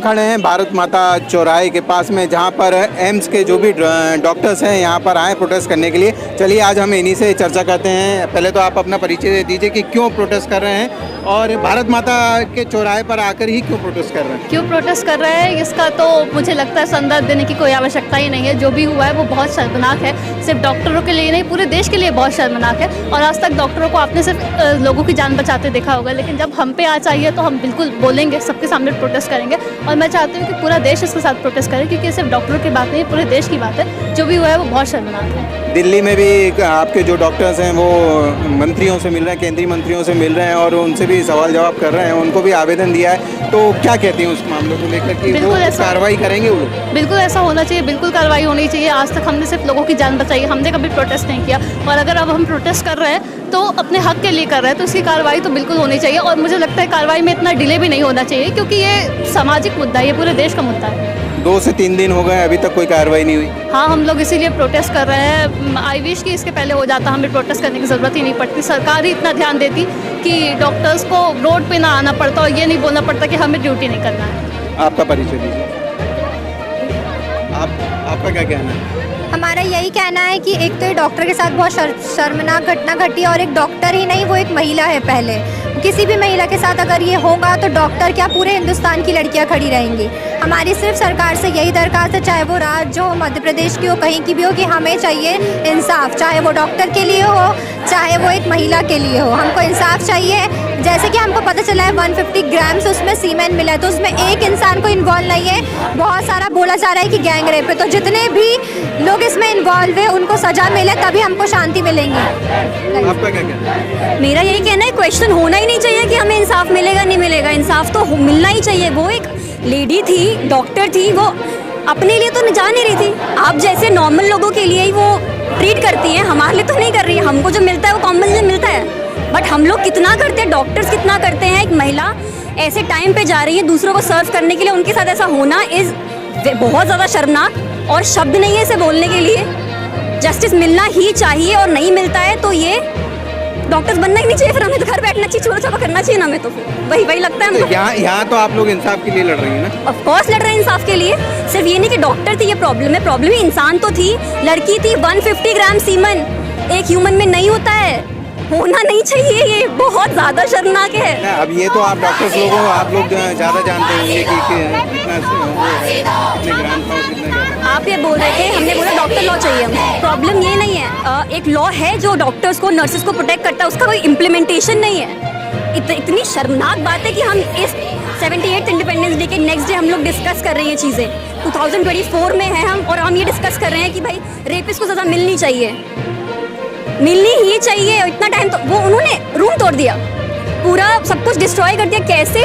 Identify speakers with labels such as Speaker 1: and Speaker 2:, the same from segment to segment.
Speaker 1: खड़े हैं भारत माता चौराहे के पास में, जहां पर एम्स के जो भी डॉक्टर्स हैं यहाँ पर आए प्रोटेस्ट करने के लिए। चलिए आज हम इन्हीं से चर्चा करते हैं। पहले तो आप अपना परिचय दे दीजिए कि क्यों प्रोटेस्ट कर रहे हैं और भारत माता के चौराहे पर आकर ही क्यों प्रोटेस्ट कर रहे हैं?
Speaker 2: क्यों प्रोटेस्ट कर रहे हैं इसका तो मुझे लगता है संदर्भ देने की कोई आवश्यकता ही नहीं है। जो भी हुआ है वो बहुत शर्मनाक है, सिर्फ डॉक्टरों के लिए नहीं पूरे देश के लिए बहुत शर्मनाक है। और आज तक डॉक्टरों को आपने सिर्फ लोगों की जान बचाते देखा होगा, लेकिन जब हम पे आ चाहिए तो हम बिल्कुल बोलेंगे, सबके सामने प्रोटेस्ट करेंगे। और मैं चाहती हूँ कि पूरा देश इसके साथ प्रोटेस्ट करे, क्योंकि सिर्फ डॉक्टरों की बात नहीं, पूरे देश की बात है। जो भी हुआ है वो बहुत शर्मनाक है।
Speaker 1: दिल्ली में भी आपके जो डॉक्टर्स हैं वो मंत्रियों से मिल रहे हैं, केंद्रीय मंत्रियों से मिल रहे हैं और उनसे भी सवाल जवाब कर रहे हैं, उनको भी आवेदन दिया है। तो क्या कहती हैं उस मामले को लेकर कि वो कार्रवाई करेंगे वो लोग?
Speaker 2: बिल्कुल ऐसा होना चाहिए, बिल्कुल कार्रवाई होनी चाहिए। आज तक हमने सिर्फ लोगों की जान बचाई, हमने कभी प्रोटेस्ट नहीं किया। और अगर अब हम प्रोटेस्ट कर रहे हैं तो अपने हक के लिए कर रहे हैं, तो इसकी कार्रवाई तो बिल्कुल होनी चाहिए। और मुझे लगता है कार्रवाई में इतना डिले भी नहीं होना चाहिए, क्योंकि ये सामाजिक मुद्दा है, ये पूरे देश का मुद्दा है।
Speaker 1: 2 से 3 दिन हो गए, अभी तक कोई कार्रवाई नहीं हुई।
Speaker 2: हाँ, हम लोग इसीलिए प्रोटेस्ट कर रहे हैं। आई विश कि इसके पहले हो जाता, हमें प्रोटेस्ट करने की ज़रूरत ही नहीं पड़ती। सरकार ही इतना ध्यान देती कि डॉक्टर्स को रोड पे ना आना पड़ता और ये नहीं बोलना पड़ता कि हमें ड्यूटी नहीं करना है।
Speaker 1: आपका परिचय दीजिए। आपका क्या कहना है?
Speaker 3: हमारा यही कहना है कि एक तो ये डॉक्टर के साथ बहुत शर्मनाक घटना घटी, और एक डॉक्टर ही नहीं वो एक महिला है। पहले किसी भी महिला के साथ अगर ये होगा तो डॉक्टर क्या पूरे हिंदुस्तान की लड़कियां खड़ी रहेंगी। हमारी सिर्फ सरकार से यही दरखास्त है, चाहे वो राज्य हो, मध्य प्रदेश की हो, कहीं की भी हो, कि हमें चाहिए इंसाफ, चाहे वो डॉक्टर के लिए हो, चाहे वो एक महिला के लिए हो। हमको इंसाफ चाहिए। जैसे कि हमको पता चला है 150 ग्राम्स उसमें सीमेन मिला है, तो उसमें एक इंसान को इन्वॉल्व नहीं है। बहुत सारा बोला जा रहा है कि गैंग रेप है, तो जितने भी लोग इसमें इन्वॉल्व है उनको सजा मिले तभी हमको शांति मिलेंगी।
Speaker 1: आपका क्या कहना है?
Speaker 4: मेरा यही कहना है, क्वेश्चन होना ही नहीं चाहिए कि हमें इंसाफ मिलेगा नहीं मिलेगा। इंसाफ तो मिलना ही चाहिए। वो एक लेडी थी, डॉक्टर थी, वो अपने लिए तो जा नहीं रही थी। आप जैसे नॉर्मल लोगों के लिए ही वो ट्रीट करती हैं, हमारे लिए तो नहीं कर रही है। हमको जो मिलता है वो कॉमन जो मिलता है, बट हम लोग कितना करते हैं, डॉक्टर्स कितना करते हैं। एक महिला ऐसे टाइम पे जा रही है दूसरों को सर्व करने के लिए, उनके साथ ऐसा होना इज़ बहुत ज़्यादा शर्मनाक, और शब्द नहीं है इसे बोलने के लिए। जस्टिस मिलना ही चाहिए, और नहीं मिलता है तो ये डॉक्टर्स बनना ही नहीं चाहिए। फिर हमें तो घर बैठना चाहिए, छोटा छोटा करना चाहिए ना। हमें तो वही लगता है।
Speaker 1: यहाँ तो आप लोग इंसाफ के लिए लड़ रही हैं ना?
Speaker 4: ऑफ कोर्स लड़ रहे हैं इंसाफ के लिए। सिर्फ ये नहीं कि डॉक्टर थी ये प्रॉब्लम है, प्रॉब्लम ही इंसान तो थी, लड़की थी। 150 ग्राम सीमन एक ह्यूमन में नहीं होता है, होना नहीं चाहिए। ये बहुत ज़्यादा शर्मनाक है।
Speaker 1: अब ये तो आप डॉक्टर्स लोगों आप लोग ज़्यादा जानते होंगे कि कितना ग्राम था, कितना।
Speaker 4: आप ये बोल रहे थे, हमने बोला डॉक्टर लॉ चाहिए हमें। प्रॉब्लम ये नहीं है, एक लॉ है जो डॉक्टर्स को, नर्सेस को प्रोटेक्ट करता है, उसका कोई इम्प्लीमेंटेशन नहीं है। इतनी शर्मनाक बात है कि हम इस 78th इंडिपेंडेंस डे के नेक्स्ट डे हम लोग डिस्कस कर रहे हैं चीज़ें। 2024 में हैं हम, और हम ये डिस्कस कर रहे हैं कि भाई रेपिस्ट को सज़ा मिलनी चाहिए, मिलनी ही चाहिए। इतना टाइम तो वो उन्होंने रूम तोड़ दिया, पूरा सब कुछ डिस्ट्रॉय कर दिया। कैसे,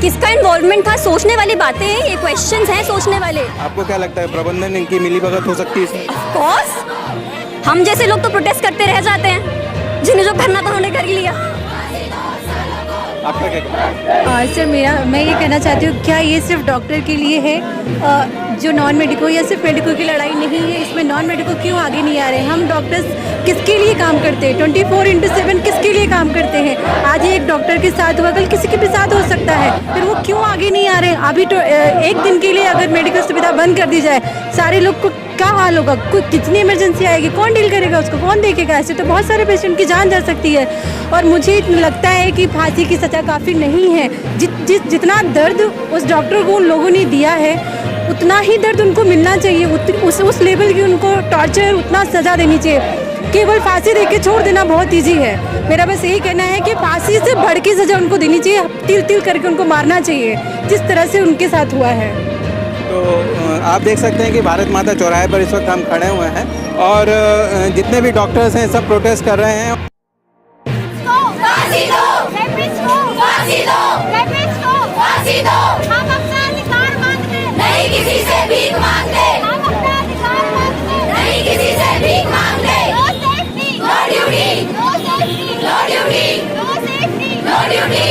Speaker 4: किसका इन्वॉल्वमेंट था? सोचने वाली बातें हैं, ये क्वेश्चंस हैं सोचने वाले।
Speaker 1: आपको क्या लगता है प्रबंधन इनकी मिलीभगत हो सकती है इसमें?
Speaker 4: ऑफ कोर्स, हम जैसे लोग तो प्रोटेस्ट करते रह जाते हैं, जिन्हें जो करना था उन्होंने कर लिया।
Speaker 1: आपका क्या कहना है?
Speaker 5: सर मैं ये कहना चाहती हूँ, क्या ये सिर्फ डॉक्टर के लिए है जो नॉन मेडिको, या सिर्फ मेडिको की लड़ाई नहीं है? इसमें नॉन मेडिको क्यों आगे नहीं आ रहे हैं? हम डॉक्टर्स किसके लिए काम करते हैं? 24/7 किसके लिए काम करते हैं? आज एक डॉक्टर के साथ हुआ, कल किसी के भी साथ हो सकता है, फिर वो क्यों आगे नहीं आ रहे हैं? अभी तो एक दिन के लिए अगर मेडिकल सुविधा बंद कर दी जाए, सारे लोग को क्या हाल होगा? कितनी इमरजेंसी आएगी, कौन डील करेगा उसको, कौन देखेगा? ऐसे तो बहुत सारे पेशेंट की जान जा सकती है। और मुझे लगता है कि फांसी की सज़ा काफ़ी नहीं है। जितना दर्द उस डॉक्टर को उन लोगों ने दिया है, उतना ही दर्द उनको मिलना चाहिए। उस लेवल की उनको टॉर्चर, उतना सज़ा देनी चाहिए। केवल फांसी दे के छोड़ देना बहुत ईजी है। मेरा बस यही कहना है कि फांसी से बढ़ के सज़ा उनको देनी चाहिए, तिल तिल करके उनको मारना चाहिए, जिस तरह से उनके साथ हुआ है।
Speaker 1: तो आप देख सकते हैं कि भारत माता चौराहे पर इस वक्त हम खड़े हुए हैं, और जितने भी डॉक्टर्स हैं सब प्रोटेस्ट कर रहे हैं।
Speaker 3: हम अपना अधिकार मांगते हैं, नहीं किसी से भीख मांगते। हम अपना अधिकार मांगते हैं, नहीं किसी से भीख मांगते। No safety, no duty, no safety, no duty, no safety, no duty.